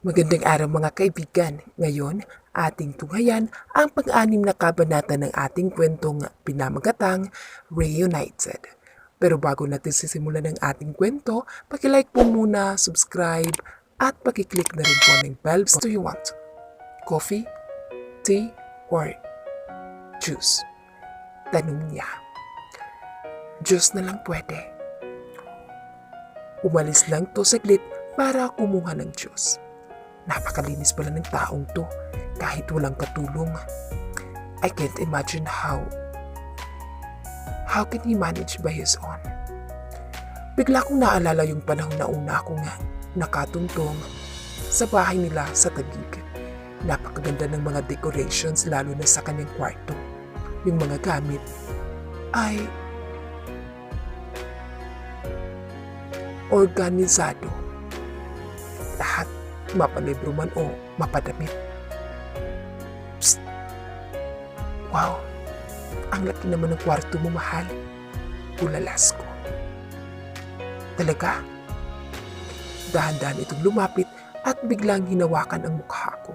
Magandang araw mga kaibigan. Ngayon, ating tunghayan ang pang-anim na kabanata ng ating kwentong pinamagatang Reunited. Pero bago natin sisimulan ng ating kwento, paki-like po muna, subscribe, at paki-click na rin po ng bell. What do you want? Coffee? Tea? Or juice? Tanong niya. Juice na lang pwede. Umalis lang to saglit para kumuha ng juice. Napakalinis pala ng taong to kahit walang katulong. I can't imagine how can he manage by his own? Bigla kong naalala yung panahon na una akong nakatuntong sa bahay nila sa Taguig. Napakaganda ng mga decorations lalo na sa kanyang kwarto. Yung mga gamit ay organisado. Lahat mapalibro man o mapadamit. Psst! Wow! Ang laki naman ng kwarto mo, mahal. Ulalas ko. Talaga? Dahan-dahan itong lumapit at biglang hinawakan ang mukha ko.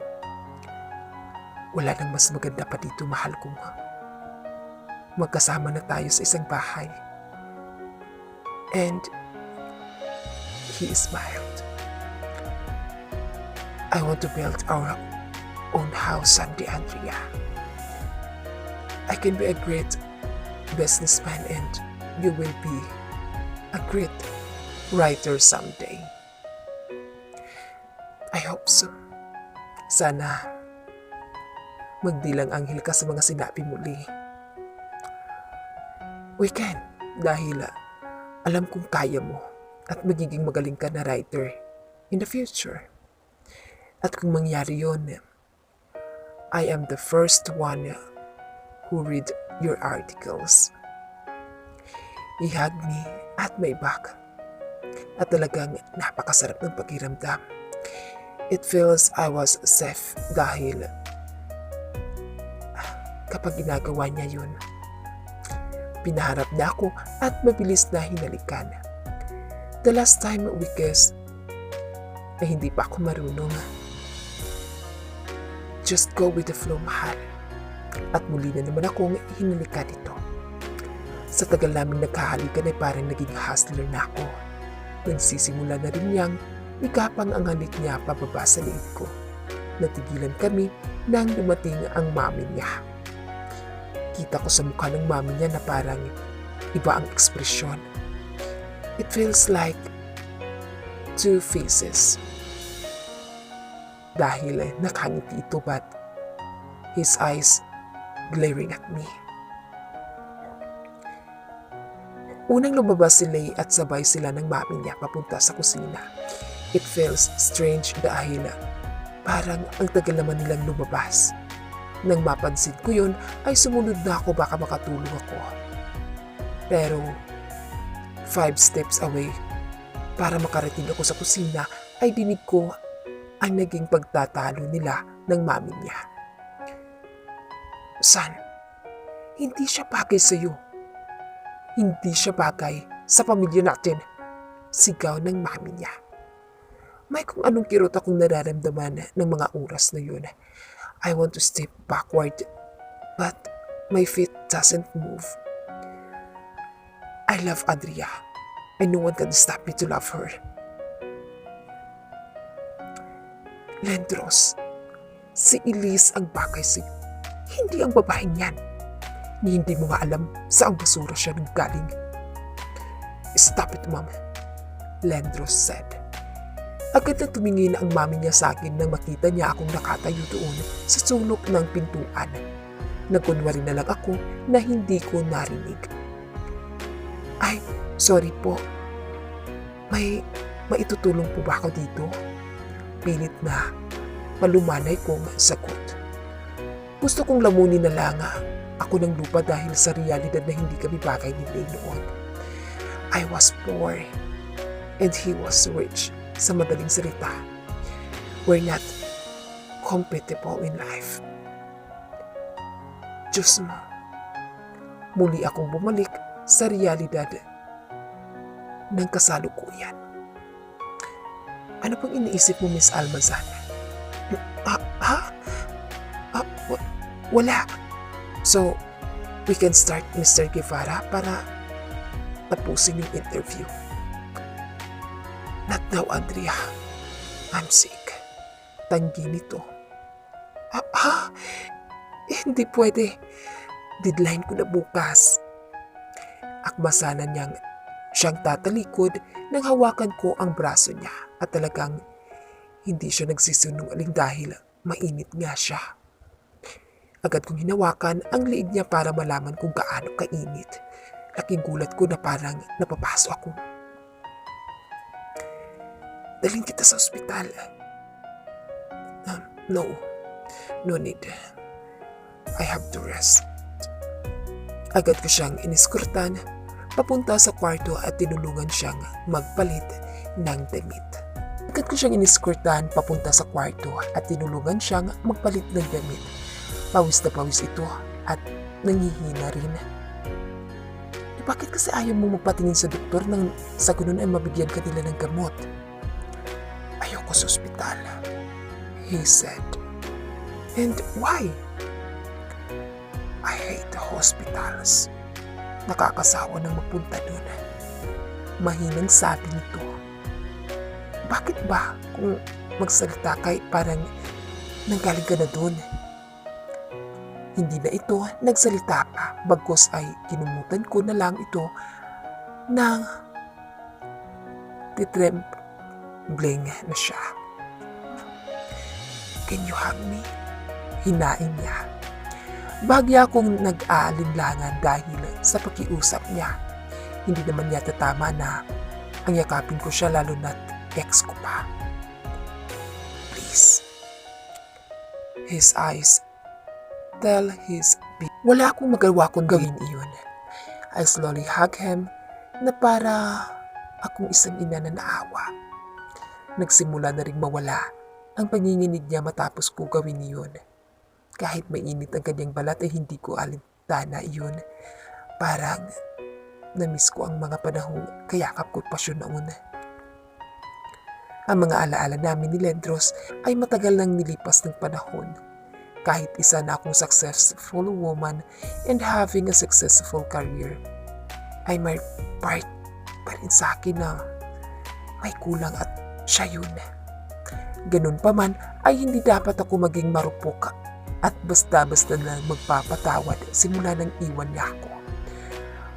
Wala nang mas maganda pa dito, mahal ko. Magkasama na tayo sa isang bahay. And he smiled. I want to build our own house, Sandy Andrea. I can be a great businessman and you will be a great writer someday. I hope so. Sana magdilang anghel ka sa mga sinabi muli. We can, dahil alam kong kaya mo at magiging magaling ka na writer in the future. At kung mangyari yun, I am the first one who read your articles. He hugged me at my back. At talagang napakasarap ng pakiramdam. It feels I was safe dahil kapag ginagawa niya yun, pinaharap na ako at mabilis na hinalikan. The last time we kissed, ay hindi pa ako marunong. Just go with the flow, mahal. At muli na naman akong hinalikan ito. Sa tagal namin nagkahalikan ay parang naging hustler na ako. Nagsisimula na rin niyang ikapang ang halik niya pababa sa liig ko. Natigilan kami nang dumating ang mami niya. Kita ko sa mukha ng mami niya na parang iba ang ekspresyon. It feels like two faces. Dahil nakangiti ito but his eyes glaring at me. Unang lumabas si Lay at sabay sila ng mami niya papunta sa kusina. It feels strange dahil parang ang tagal naman nilang lumabas. Nang mapansin ko yun ay sumunod na ako baka makatulog ako. Pero 5 steps away para makarating ako sa kusina ay dinig ko ang naging pagtatalo nila ng mami niya. Son, hindi siya bagay sa iyo. Hindi siya bagay sa pamilya natin. Sigaw ng mami niya. May kung anong kirot akong nararamdaman ng mga oras na yun. I want to step backward, but my feet doesn't move. I love Andrea, and no one can stop me to love her. Lendros, si Elise ang bagay sa'yo. Hindi ang babaeng yan. Hindi mo maalam saang basura siya nanggaling. Stop it, Mom, Lendros said. Agad na tumingin ang mami niya sa akin nang makita niya akong nakatayo doon sa sulok ng pintuan. Nagkunwari na lang ako na hindi ko narinig. Ay, sorry po. May maitutulong po ba ako dito? Pilit na palumanay kong sagot. Gusto kong lamunin na lang ako ng lupa dahil sa realidad na hindi kami bagay ni Lay noon. I was poor and he was rich. Sa madaling salita, we're not compatible in life. Diyos mo, muli akong bumalik sa realidad ng kasalukuyan. Ano pang iniisip mo, Miss Almazan? Ha? Wala. So, we can start, Mr. Guevara, para tapusin yung interview. Not now, Andrea. I'm sick. Tanggi nito. Hindi pwede. Deadline ko na bukas. Akmasanan niyang siyang tatalikod nang hawakan ko ang braso niya at talagang hindi siya nagsisinungaling dahil mainit nga siya. Agad kong hinawakan ang liig niya para malaman kung gaano kainit. Laking gulat ko na parang napapaso ako. Daling kita sa ospital. No need. I have to rest. Agad ko siyang iniskurtan papunta sa kwarto at tinulungan siyang magpalit ng damit. Agad ko siyang iniskurtan papunta sa kwarto at tinulungan siyang magpalit ng damit. Pawis na pawis ito at nangihina rin. Bakit kasi ayaw mo magpatingin sa doktor nang sa ganun ay mabigyan ka nila ng gamot? Ayoko sa ospital, he said. And why? I hate the hospitals. Nakakasawa na magpunta doon. Mahinang sabi nito. Bakit ba kung magsalita kay parang nanggaling ka na doon? Hindi na ito nagsalita pa, bagkus ay kinumutan ko na lang ito ng titrembling na siya. Can you hug me? Hinain niya. Bagya akong nag-aalinlangan dahil sa pakiusap niya. Hindi naman yata tama na ang yakapin ko siya lalo na't ex ko pa. Please. His eyes tell his wala akong magawa kung gawin iyon. I slowly hug him na para akong isang ina na naawa. Nagsimula na ring mawala ang panginginig niya matapos ko gawin iyon. Kahit mainit ang kanyang balat ay hindi ko alintana iyon. Parang namiss ko ang mga panahong kayakap ko pa siya noon. Ang mga alaala namin ni Lendros ay matagal nang nilipas ng panahon. Kahit isa na akong successful woman and having a successful career, ay may part pa rin sa akin na may kulang at siya yun. Ganun pa man ay hindi dapat ako maging marupok at basta-basta na magpapatawad simula nang iwan niya ako.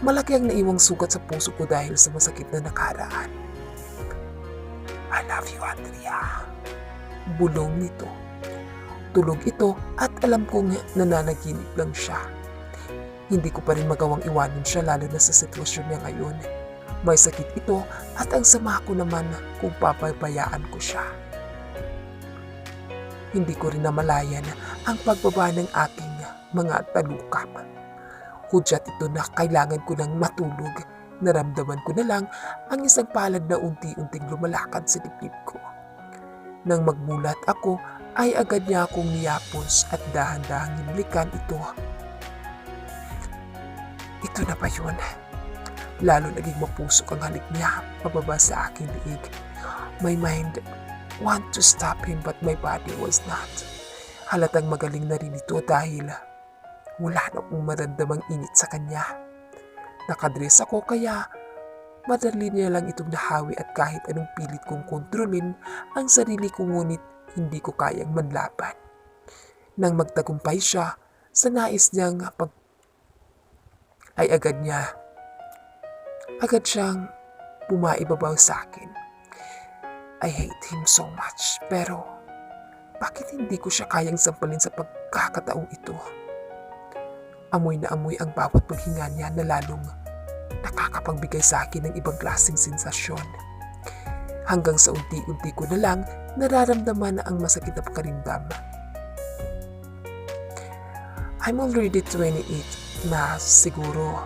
Malaki ang naiwang sugat sa puso ko dahil sa masakit na nakaraan. I love you, Andrea. Bulong nito. Tulog ito at alam kong nananaginip lang siya. Hindi ko pa rin magawang iwanan siya lalo na sa sitwasyon niya ngayon. May sakit ito at ang sama ko naman kung papabayaan ko siya. Hindi ko rin namalayan ang pagbaba ng aking mga talukap. Hudyat ito na kailangan ko ng matulog. Naramdaman ko na lang ang isang palad na unti-unting lumalakad sa dibdib ko. Nang magmulat ako, ay agad niya akong niyapos at dahan-dahang hinilikan ito. Ito na ba yun? Lalo naging mapusok ang halik niya pababa sa aking liig. My mind want to stop him but my body was not. Halatang magaling na rin ito dahil wala na akong maramdamang init sa kanya. Nakadress ako kaya madali niya lang itong nahawi at kahit anong pilit kong kontrolin ang sarili ko ngunit hindi ko kayang manlaban. Nang magtagumpay siya sa nais niyang ay agad siyang bumaibabaw sa akin. I hate him so much pero bakit hindi ko siya kayang sampalin sa pagkakataong ito? Amoy na amoy ang bawat paghinga niya na lalong nakakapagbigay sa akin ng ibang klaseng sensasyon. Hanggang sa unti-unti ko na lang nararamdaman na ang masakit na pakaramdam. I'm already 28 na siguro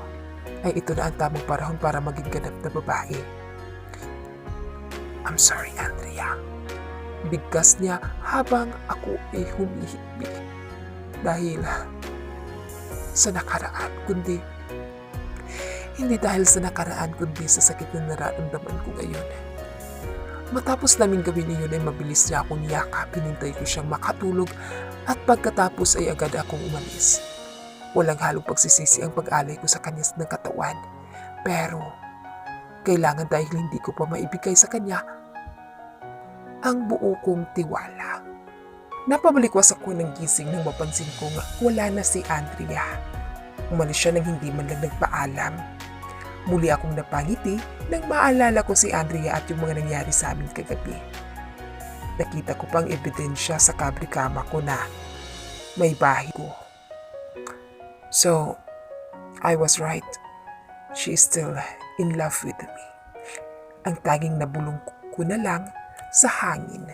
ay ito na ang tamang panahon para maging ganap na babae. I'm sorry, Andrea. Bigkas niya habang ako ay humihikbi. Dahil sa nakaraan, hindi dahil sa nakaraan kundi sa sakit na nararamdaman ko ngayon. Matapos naming gawin iyon ay mabilis niya akong niyakap, hinintay ko siyang makatulog at pagkatapos ay agad akong umalis. Walang halong pagsisisi ang pag-alay ko sa kanya ng katawan, pero kailangan dahil hindi ko pa maibigay sa kanya ang buo kong tiwala. Napabalikwas ako ng gising nang mapansin kong wala na si Andrea. Umalis siya nang hindi man lang nagpaalam. Muli akong napangiti nang maalala ko si Andrea at yung mga nangyari sa amin kagabi. Nakita ko pang ebidensya sa kabri-kama ko na may bahay ko. So, I was right. She is still in love with me. Ang tanging nabulong ko na lang sa hangin.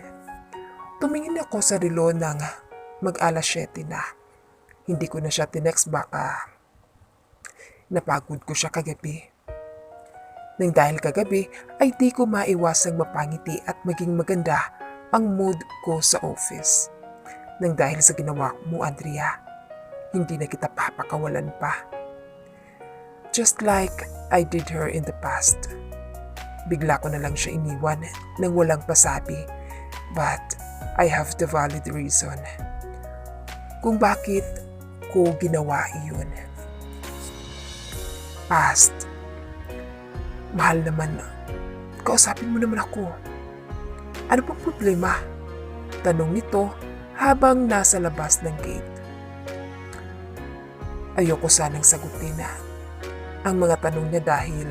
Tumingin ako sa relo ng mag-alas 7 na. Hindi ko na siya tinext, baka napagod ko siya kagabi. Nang dahil kagabi ay di ko maiwasang mapangiti at maging maganda ang mood ko sa office. Nang dahil sa ginawa mo, Andrea, hindi na kita papakawalan pa. Just like I did her in the past. Bigla ko na lang siya iniwan nang walang pasabi, but I have the valid reason kung bakit ko ginawa iyon. Past. Mahal naman, kausapin mo naman ako. Ano pang problema? Tanong nito habang nasa labas ng gate. Ayoko sanang sagutin ang mga tanong niya dahil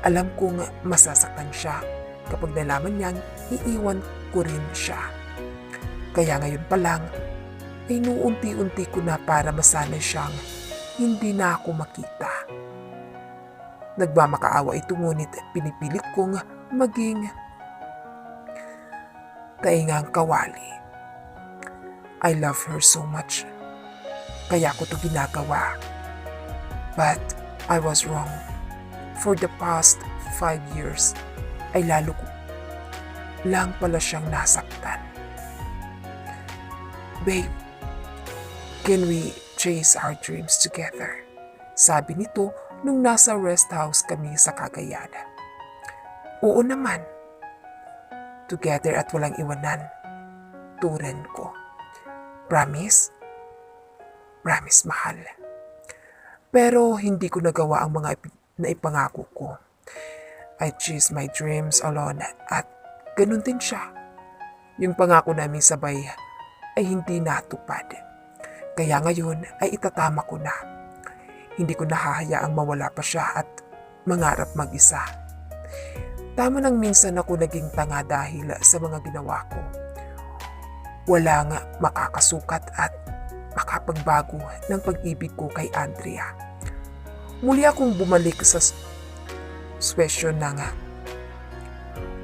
alam kong masasaktan siya kapag nalaman niyang iiwan ko rin siya. Kaya ngayon pa lang, ay nuunti-unti ko na para masanay siyang hindi na ako makita. Nagmamakaawa ito ngunit pinipilit kong maging taingang kawali. I love her so much. Kaya ko to ginagawa. But I was wrong. For the past 5 years, ay lalo ko lang pala siyang nasaktan. Babe, can we chase our dreams together? Sabi nito nung nasa rest house kami sa Cagayan. Oo naman. Together at walang iwanan. Turan ko. Promise? Promise, mahal. Pero hindi ko nagawa ang mga naipangako ko. I chase my dreams alone at ganun din siya. Yung pangako namin sabay ay hindi natupad. Kaya ngayon ay itatama ko na. Hindi ko nahahayaang mawala pa siya at mangarap mag-isa. Tama nang minsan ako naging tanga dahil sa mga ginawa ko. Walang makakasukat at makapagbago ng pag-ibig ko kay Andrea. Muli akong bumalik sa session na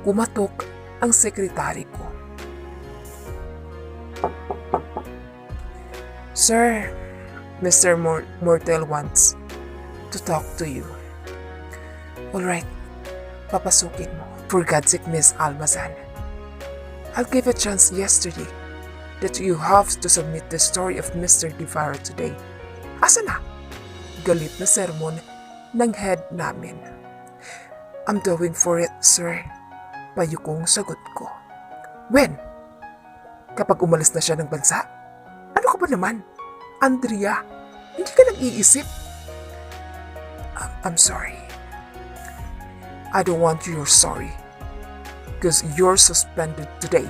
kumatok ang sekretary ko. Sir, Mr. Mortel wants to talk to you. Alright, papasukin mo. For God's sake, Miss Almazan, I'll give a chance yesterday that you have to submit the story of Mr. Guevara today. Asa na? Galit na sermon ng head namin. I'm doing for it, sir. Payukong sagot ko. When? Kapag umalis na siya ng bansa? Ano ka ba naman? Andrea, hindi ka nag-iisip? I'm sorry. I don't want your sorry. Because you're suspended today.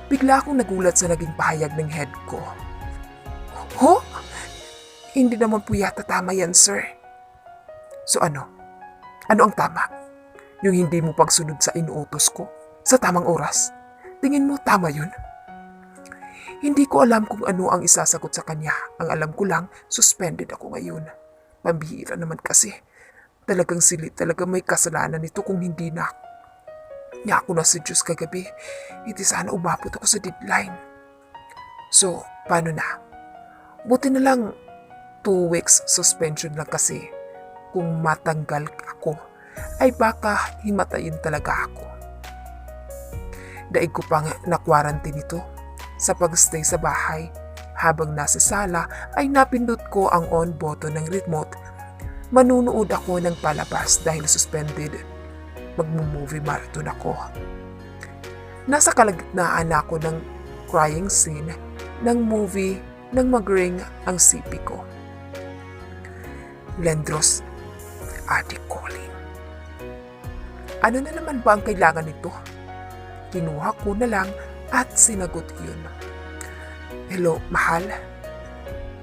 Bigla akong nagulat sa naging pahayag ng head ko. Ho? Hindi naman po yata tama yan, sir. So ano? Ano ang tama? Yung hindi mo pagsunod sa inuutos ko? Sa tamang oras? Tingin mo tama yun? Hindi ko alam kung ano ang isasagot sa kanya. Ang alam ko lang, suspended ako ngayon. Pambihira naman kasi. Talagang silid, talagang may kasalanan nito kung hindi na. Niya ako na si Diyos kagabi. Hindi sana umabot ako sa deadline. So, paano na? Buti na lang 2 weeks suspension lang kasi. Kung matanggal ako, ay baka himatayin talaga ako. Daig ko pang na-quarantine ito. Sa pag-stay sa bahay, habang nasa sala ay napindot ko ang on button ng remote. Manunood ako ng palabas dahil suspended. magmo-movie marathon ako. Nasa kalagitnaan ako ng crying scene ng movie nang mag-ring ang CP ko. Lendros, Ate calling. Ano na naman ba ang kailangan nito? Kinuha ko na lang at sinagot yun. Hello, mahal?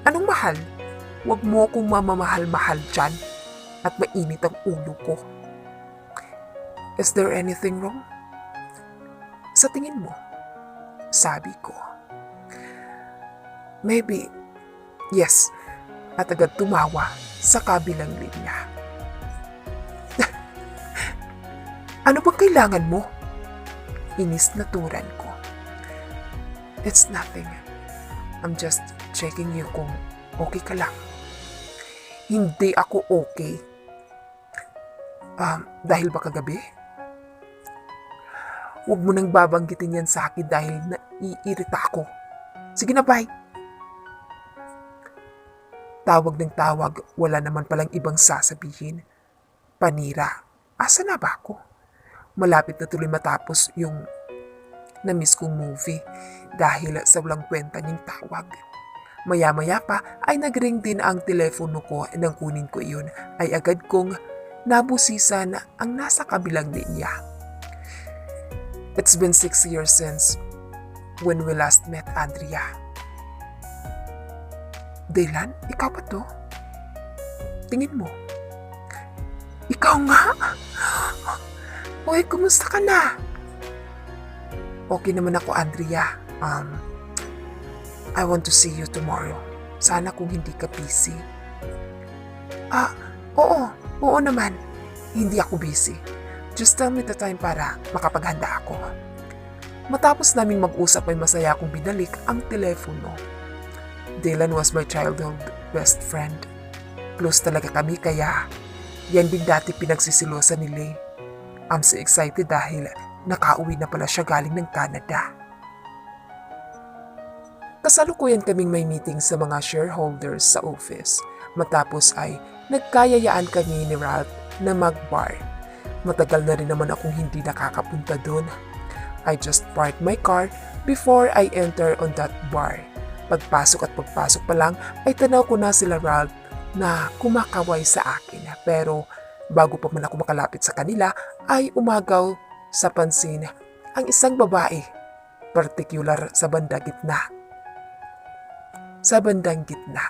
Anong mahal? Huwag mo akong mamamahal-mahal dyan at mainit ang ulo ko. Is there anything wrong? Sa tingin mo? Sabi ko. Maybe, yes. At agad tumawa sa kabilang linya. Ano bang kailangan mo? Inis na turan ko. It's nothing. I'm just checking you kung okay ka lang. Hindi ako okay. Dahil ba kagabi? Huwag mo nang babanggitin yan sa akin dahil naiirita ako. Sige na, bye. Tawag ng tawag, wala naman palang ibang sasabihin. Panira, asa na ba ako? Malapit na tuloy matapos yung na-miss kong movie dahil sa walang kwenta niyang tawag. Maya-maya pa ay nag-ring din ang telepono ko nang kunin ko iyon ay agad kong nabusisan ang nasa kabilang linya. It's been 6 years since when we last met, Andrea. Dylan, ikaw ba to? Tingin mo. Ikaw nga? Uy, kumusta ka na? Okay naman ako, Andrea. I want to see you tomorrow. Sana kung hindi ka busy. Oo naman. Hindi ako busy. Just tell me the time para makapaghanda ako. Matapos naming mag-usap ay masaya akong binalik ang telepono. Dylan was my childhood best friend. Close talaga kami kaya yan din dati pinagsisilosan ni Lay. I'm so excited dahil nakauwi na pala siya galing ng Canada. Kasalukuyan kaming may meeting sa mga shareholders sa office. Matapos ay nagkayayaan kami ni Ralph na mag-bar. Matagal na rin naman akong hindi nakakapunta doon. I just parked my car before I enter on that bar. Pagpasok pa lang ay tanaw ko na sila Ralph na kumakaway sa akin. Pero bago pa man ako makalapit sa kanila ay umagaw sa pansin ang isang babae, partikular sa bandang gitna.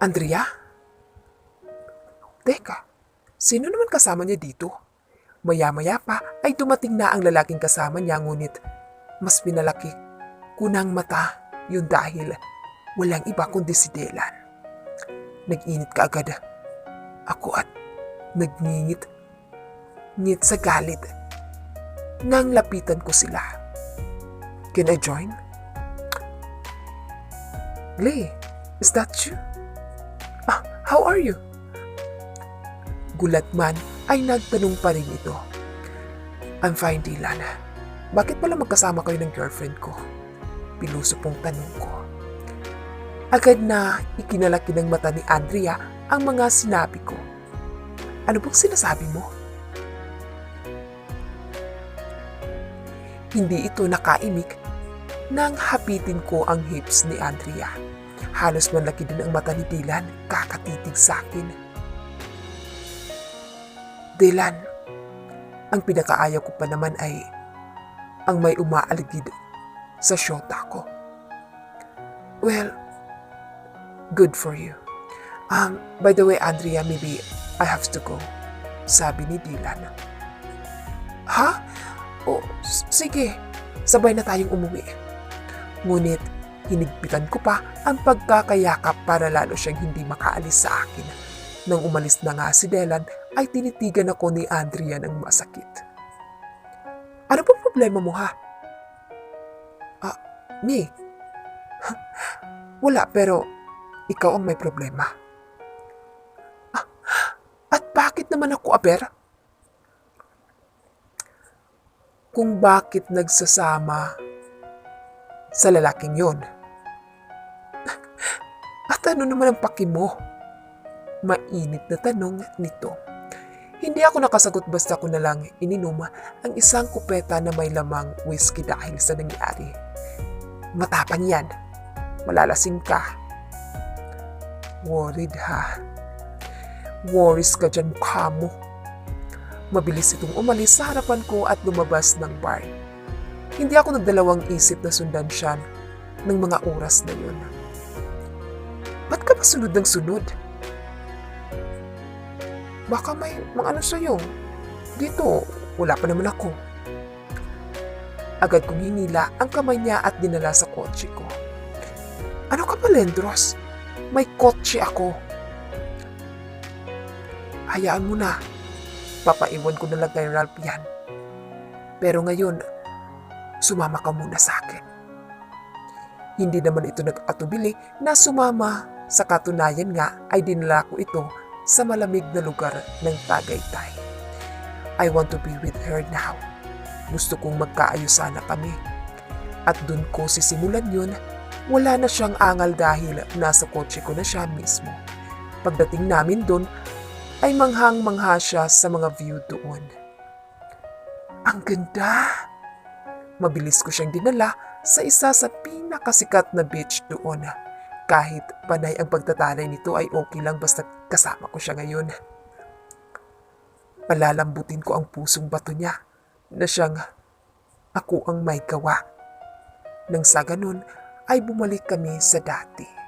Andrea? Teka, sino naman kasama niya dito? Maya-maya pa ay dumating na ang lalaking kasama niya ngunit mas pinalaki ko ng mata yun dahil walang iba kundi si Dylan. Nag-init ka agad ako at nagngingit sa galit nang lapitan ko sila. Can I join? Lay, is that you? How are you? Gulat man ay nagtanong pa rin ito. I'm fine, Dylan. Bakit pala magkasama kayo ng girlfriend ko? Piluso pong tanong ko. Agad na ikinalaki ng mata ni Andrea ang mga sinabi ko. Ano bang sinasabi mo? Hindi ito nakaimik nang hapitin ko ang hips ni Andrea. Halos manlaki din ang mata ni Dylan, kakatitig sa akin. Dylan, ang pinakaayaw ko pa naman ay ang may umaaligid sa syota ko. Well, good for you. By the way, Andrea, maybe I have to go. Sabi ni Dylan. Ha? Sige. Sabay na tayong umuwi. Ngunit, hinigpitan ko pa ang pagkakayakap para lalo siyang hindi makaalis sa akin. Nang umalis na nga si Dylan, ay tinitigan ako ni Andrea ng masakit. Ano ba problema mo, ha? Me? Wala, pero ikaw ang may problema. At bakit naman ako, aber? Kung bakit nagsasama sa lalaking yon. At ano naman ang paki mo? Mainit na tanong nito. Hindi ako nakasagot basta ko na lang ininom ang isang kupeta na may lamang whiskey dahil sa nangyari. Matapang yan. Malalasing ka. Worried ha. Worries ka dyan mukha mo. Mabilis itong umalis sa harapan ko at lumabas ng bar. Hindi ako nagdalawang isip na sundan siya ng mga oras na yun. Ba't ka ba sunod ng sunod? Baka may mga ano sa'yo. Dito, wala pa naman ako. Agad kong hinila ang kamay niya at dinala sa kotse ko. Ano ka ba, Lendros? May kotse ako. Hayaan mo na. Papaiwan ko na lang kay Ralph yan. Pero ngayon, sumama ka muna sa akin. Hindi naman ito nag-atubili na sumama. Sa katunayan nga ay dinala ko ito sa malamig na lugar ng Tagaytay. I want to be with her now. Gusto kong magkaayos sana kami. At dun ko sisimulan yun, wala na siyang angal dahil nasa kotse ko na siya mismo. Pagdating namin dun, ay manghang-mangha siya sa mga view doon. Ang ganda! Mabilis ko siyang dinala sa isa sa pinakasikat na beach doon. Kahit panay ang pagtatalay nito ay okay lang basta kasama ko siya ngayon. Palalambutin ko ang pusong bato niya na siyang ako ang may gawa. Nang sa ganun ay bumalik kami sa dati.